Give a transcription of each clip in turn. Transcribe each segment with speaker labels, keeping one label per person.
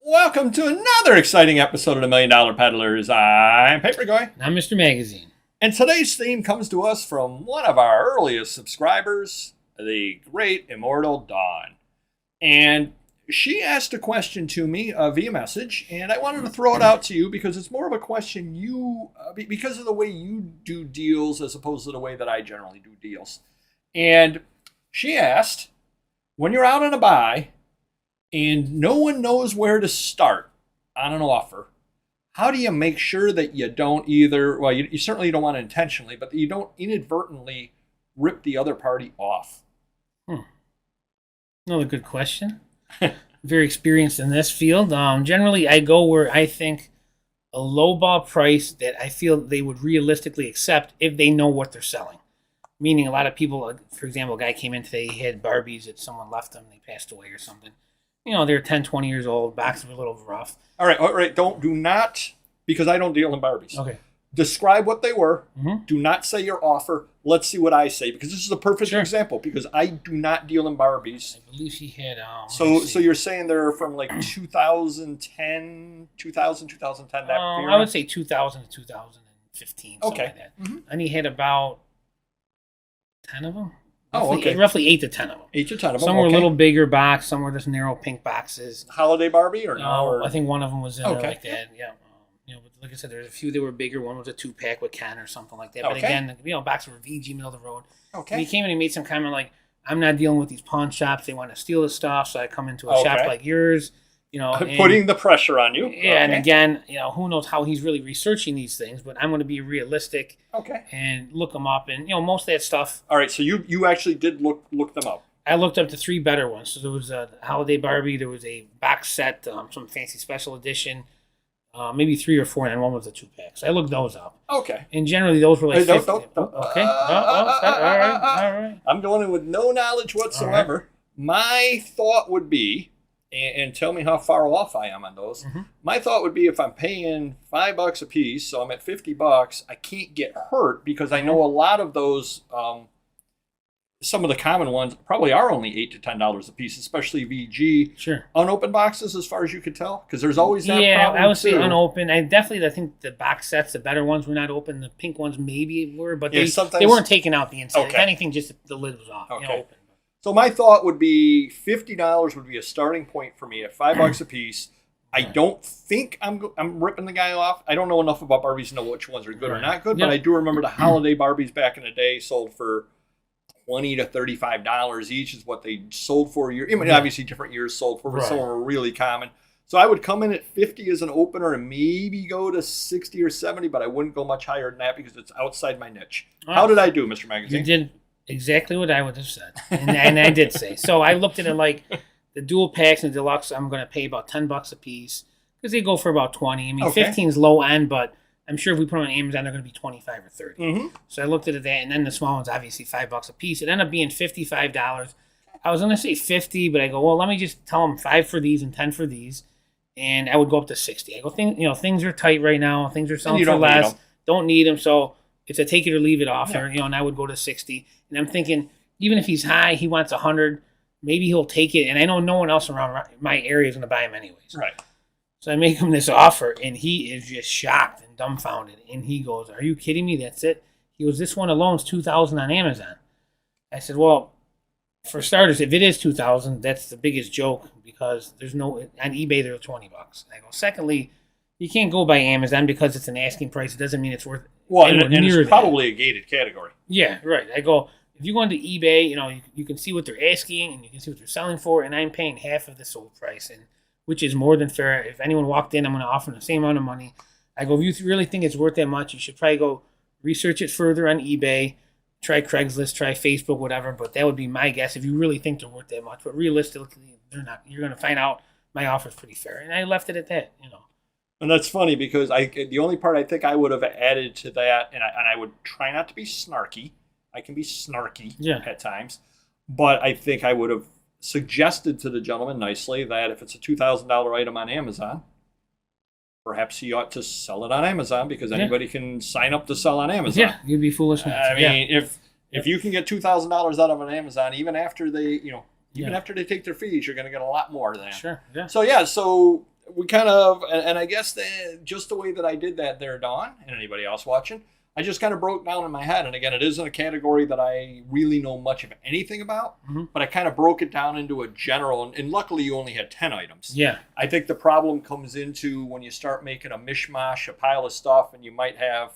Speaker 1: Welcome to another exciting episode of the Million Dollar Peddlers. I'm Papergoy.
Speaker 2: I'm Mr. Magazine.
Speaker 1: And today's theme comes to us from one of our earliest subscribers, the great Immortal Dawn. And she asked a question to me via message, and I wanted to throw it out to you because it's more of a question because of the way you do deals as opposed to the way that I generally do deals. And she asked, when you're out on a buy, and no one knows where to start on an offer, how do you make sure that you don't either, well, you certainly don't want to intentionally, but that you don't inadvertently rip the other party off?
Speaker 2: Another good question. Very experienced in this field. Generally, I go where I think a lowball price that I feel they would realistically accept if they know what they're selling. Meaning a lot of people, for example, a guy came in today, he had Barbies that someone left them, they passed away or something. You know, they're 10, 20 years old. Boxes were a little rough.
Speaker 1: All right. Do not, because I don't deal in Barbies.
Speaker 2: Okay.
Speaker 1: Describe what they were.
Speaker 2: Mm-hmm.
Speaker 1: Do not say your offer. Let's see what I say, because this is a perfect example, because I do not deal in Barbies.
Speaker 2: I believe he had...
Speaker 1: So you're saying they're from like 2010, 2010, that era?
Speaker 2: I would say 2000 to 2015, something like that.
Speaker 1: Mm-hmm.
Speaker 2: And he had about 10 of them.
Speaker 1: Roughly
Speaker 2: 8 to 10 of them.
Speaker 1: 8 to 10 of them.
Speaker 2: Some were a little bigger box. Some were just narrow pink boxes.
Speaker 1: Holiday Barbie or no? Or...
Speaker 2: I think one of them was in there like that. Yeah. But like I said, there's a few that were bigger. One was a 2-pack with Ken or something like that. But again, boxes were VG middle of the road.
Speaker 1: Okay.
Speaker 2: And he came in and made some comment like, I'm not dealing with these pawn shops. They want to steal the stuff. So I come into a shop like yours. And,
Speaker 1: putting the pressure on you.
Speaker 2: Yeah, and again, who knows how he's really researching these things, but I'm going to be realistic.
Speaker 1: Okay.
Speaker 2: And look them up, and most of that stuff.
Speaker 1: All right, so you actually did look them up.
Speaker 2: I looked up the 3 better ones. So there was a Holiday Barbie, there was a box set, some fancy special edition, maybe 3 or 4, and one was a 2-pack. So I looked those up.
Speaker 1: Okay.
Speaker 2: And generally those were like 50.
Speaker 1: Don't.
Speaker 2: Okay. All right.
Speaker 1: I'm going in with no knowledge whatsoever. Right. My thought would be, and tell me how far off I am on those. Mm-hmm. My thought would be if I'm paying $5 a piece, so I'm at $50, I can't get hurt because I know a lot of those, some of the common ones probably are only $8 to $10 a piece, especially VG.
Speaker 2: Sure.
Speaker 1: Unopened boxes, as far as you could tell, because there's always that problem.
Speaker 2: Yeah, I would say unopened. I think the box sets, the better ones were not open. The pink ones maybe were, but they weren't taking out the inside. Okay. If anything, just the lid was off.
Speaker 1: Okay.
Speaker 2: Open.
Speaker 1: So my thought would be $50 would be a starting point for me at $5 a piece. I don't think I'm ripping the guy off. I don't know enough about Barbies to know which ones are good or not good, but I do remember the holiday Barbies back in the day sold for $20 to $35 each is what they sold for. Obviously different years sold for, but some were really common. So I would come in at 50 as an opener and maybe go to 60 or 70, but I wouldn't go much higher than that because it's outside my niche. How did I do, Mr. Magazine?
Speaker 2: You did exactly what I would have said, and I did say. So I looked at it like the dual packs and the deluxe. I'm going to pay about $10 a piece because they go for about 20. I mean, 15 is low end, but I'm sure if we put them on Amazon, they're going to be 25 or 30. Mm-hmm. So I looked at that, and then the small ones obviously $5 a piece. It ended up being $55. I was going to say 50, but I go, well, let me just tell them 5 for these and 10 for these, and I would go up to 60. I go, things are tight right now. Things are selling for less. Don't need them, so it's a take it or leave it offer. And I would go to 60. And I'm thinking, even if he's high, he wants 100, maybe he'll take it. And I know no one else around my area is going to buy him anyways.
Speaker 1: Right.
Speaker 2: So I make him this offer, and he is just shocked and dumbfounded. And he goes, "Are you kidding me? That's it?" He goes, "This one alone is $2,000 on Amazon." I said, "Well, for starters, if it is $2,000, that's the biggest joke because there's no on eBay they're $20." I go, "Secondly, you can't go by Amazon because it's an asking price. It doesn't mean it's worth."
Speaker 1: Well, and it's probably a gated category.
Speaker 2: Yeah, right. I go, if you go into eBay, you can see what they're asking and you can see what they're selling for, and I'm paying half of the sold price, and which is more than fair. If anyone walked in, I'm going to offer them the same amount of money. I go, if you really think it's worth that much, you should probably go research it further on eBay, try Craigslist, try Facebook, whatever. But that would be my guess if you really think they're worth that much. But realistically, they're not. You're going to find out my offer is pretty fair, and I left it at that.
Speaker 1: And that's funny because the only part I think I would have added to that, and I would try not to be snarky. I can be snarky at times, but I think I would have suggested to the gentleman nicely that if it's a $2,000 item on Amazon, perhaps he ought to sell it on Amazon because anybody can sign up to sell on Amazon.
Speaker 2: Yeah, you'd be foolish.
Speaker 1: I mean, if you can get $2,000 out of an Amazon, even after they, after they take their fees, you're going to get a lot more than that.
Speaker 2: Sure. Yeah.
Speaker 1: So we kind of, and I guess just the way that I did that there, Dawn, and anybody else watching, I just kind of broke down in my head. And again, it isn't a category that I really know much of anything about, but I kind of broke it down into a general, and luckily you only had 10 items.
Speaker 2: Yeah.
Speaker 1: I think the problem comes into when you start making a mishmash, a pile of stuff, and you might have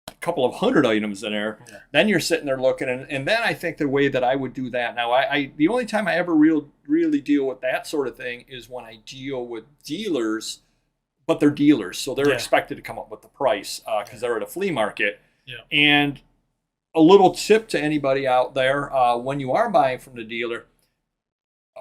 Speaker 1: a couple of hundred items in there. Yeah. Then you're sitting there looking, and then I think the way that I would do that, now I the only time I ever really deal with that sort of thing is when I deal with dealers, but they're dealers, so they're expected to come up with the price because they're at a flea market. Yeah. And a little tip to anybody out there, when you are buying from the dealer,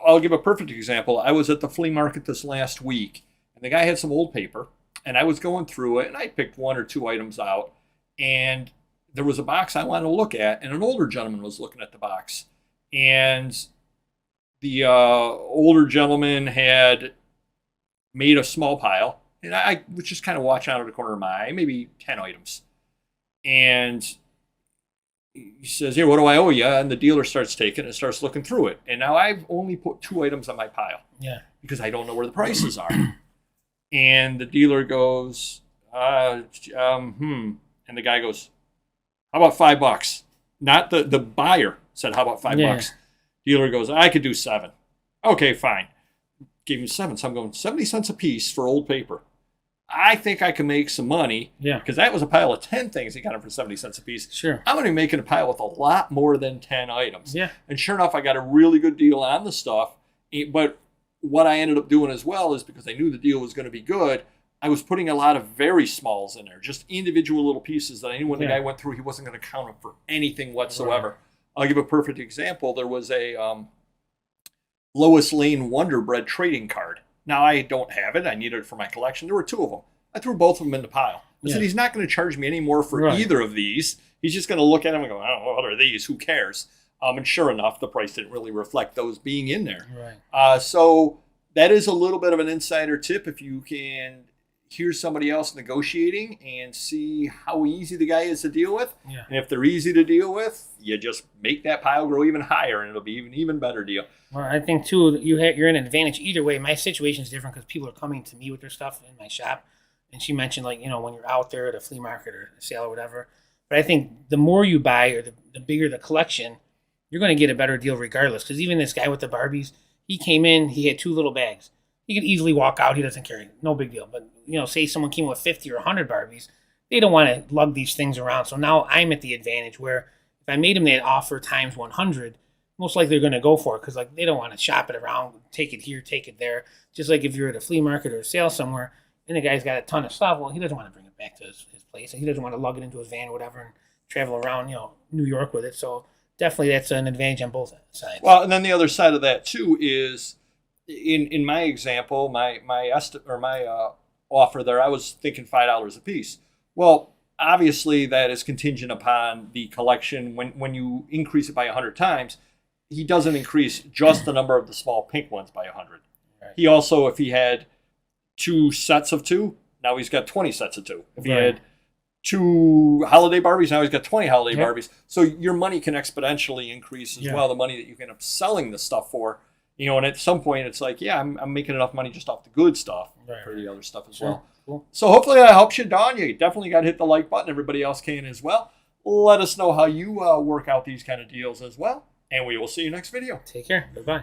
Speaker 1: I'll give a perfect example. I was at the flea market this last week, and the guy had some old paper, and I was going through it, and I picked one or two items out, and there was a box I wanted to look at, and an older gentleman was looking at the box. And the older gentleman had made a small pile, and I was just kind of watching out of the corner of my eye, maybe 10 items. And he says, "Here, what do I owe you?" And the dealer starts taking it and starts looking through it. And now I've only put 2 items on my pile because I don't know where the prices are. And the dealer goes, And the guy goes, "How about $5? Not the buyer said, "How about $5? Dealer goes, "I could do 7. Okay, fine. Gave him 7. So I'm going 70 cents a piece for old paper. I think I can make some money. Yeah. Because that was a pile of 10 things he got him for 70 cents a piece.
Speaker 2: Sure.
Speaker 1: I'm going to be making a pile with a lot more than 10 items.
Speaker 2: Yeah.
Speaker 1: And sure enough, I got a really good deal on the stuff. But what I ended up doing as well is because I knew the deal was going to be good, I was putting a lot of very smalls in there, just individual little pieces that I knew when the guy went through, he wasn't going to count them for anything whatsoever. Right. I'll give a perfect example. There was a Lois Lane Wonder Bread trading card. Now, I don't have it. I needed it for my collection. There were 2 of them. I threw both of them in the pile. I said, he's not going to charge me any more for either of these. He's just going to look at them and go, "Oh, what are these? Who cares?" And sure enough, the price didn't really reflect those being in there. Right. So that is a little bit of an insider tip. If you can hear somebody else negotiating and see how easy the guy is to deal with. Yeah. And if they're easy to deal with, you just make that pile grow even higher, and it'll be an even better deal.
Speaker 2: Well, I think, too, you're in an advantage either way. My situation is different because people are coming to me with their stuff in my shop. And she mentioned, like, when you're out there at a flea market or a sale or whatever. But I think the more you buy or the bigger the collection, you're going to get a better deal regardless. Because even this guy with the Barbies, he came in, he had 2 little bags. He could easily walk out. He doesn't care. No big deal. But, say someone came with 50 or 100 Barbies, they don't want to lug these things around. So now I'm at the advantage where if I made them that offer times 100, most likely they're going to go for it because, like, they don't want to shop it around, take it here, take it there. Just like if you're at a flea market or a sale somewhere and the guy's got a ton of stuff, well, he doesn't want to bring it back to his place. And he doesn't want to lug it into his van or whatever and travel around, New York with it. So definitely that's an advantage on both sides.
Speaker 1: Well, and then the other side of that, too, is in my example, my offer there, I was thinking $5 a piece. Well, obviously that is contingent upon the collection. When you increase it by 100 times, he doesn't increase just the number of the small pink ones by 100. Right. He also, if he had 2 sets of 2, now he's got 20 sets of 2. If he had 2 holiday Barbies, now he's got 20 holiday Barbies. So your money can exponentially increase as well, the money that you can end up selling the stuff for. And at some point, it's like, I'm making enough money just off the good stuff for the other stuff as well. Cool. So hopefully that helps you, Don. You definitely got to hit the like button. Everybody else can as well. Let us know how you work out these kind of deals as well. And we will see you next video.
Speaker 2: Take care. Bye-bye.